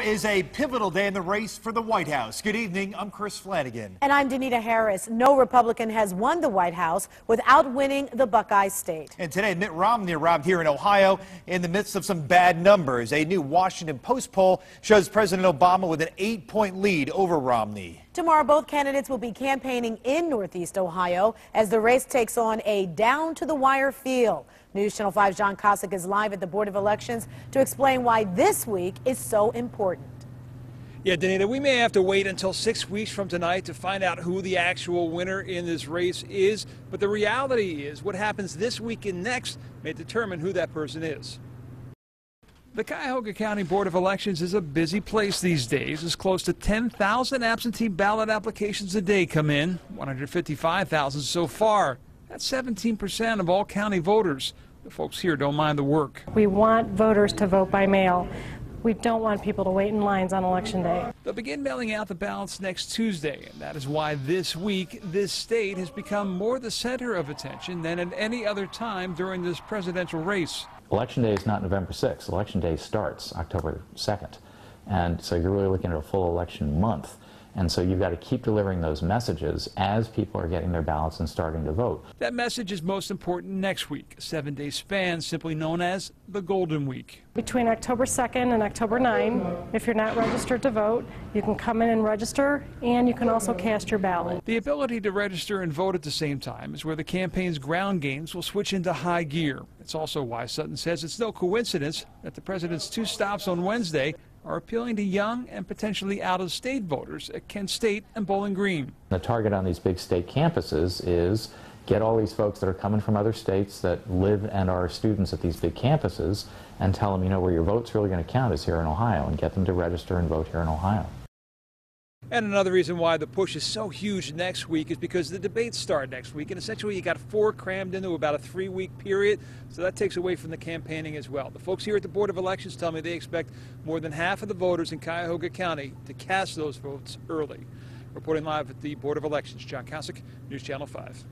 is a pivotal day in the race for the White House. Good evening, I'm Chris Flanagan. And I'm Danita Harris. No Republican has won the White House without winning the Buckeye State. And today, Mitt Romney arrived here in Ohio in the midst of some bad numbers. A new Washington Post poll shows President Obama with an 8-point lead over Romney. Tomorrow, both candidates will be campaigning in Northeast Ohio as the race takes on a down-to-the-wire feel. News Channel 5's John Kosick is live at the Board of Elections to explain why this week is so important. Yeah, Danita, we may have to wait until 6 weeks from tonight to find out who the actual winner in this race is. But the reality is what happens this week and next may determine who that person is. The Cuyahoga County Board of Elections is a busy place these days as close to 10,000 absentee ballot applications a day come in, 155,000 so far. That's 17% of all county voters. The folks here don't mind the work. We want voters to vote by mail. We don't want people to wait in lines on Election Day. They'll begin mailing out the ballots next Tuesday, and that is why this week this state has become more the center of attention than at any other time during this presidential race. Election Day is not November 6th. Election Day starts October 2nd. And so you're really looking at a full election month. And so you've got to keep delivering those messages as people are getting their ballots and starting to vote. That message is most important next week, a 7-day span simply known as the Golden Week. Between October 2nd and October 9, if you're not registered to vote, you can come in and register, and you can also cast your ballot. The ability to register and vote at the same time is where the campaign's ground games will switch into high gear. It's also why Sutton says it's no coincidence that the president's 2 stops on Wednesday are appealing to young and potentially out-of-state voters at Kent State and Bowling Green. The target on these big state campuses is get all these folks that are coming from other states that live and are students at these big campuses and tell them, you know, where your vote's really going to count is here in Ohio, and get them to register and vote here in Ohio. And another reason why the push is so huge next week is because the debates start next week, and essentially you got 4 crammed into about a 3-week period, so that takes away from the campaigning as well. The folks here at the Board of Elections tell me they expect more than half of the voters in Cuyahoga County to cast those votes early. Reporting live at the Board of Elections, John Kosick, News Channel 5.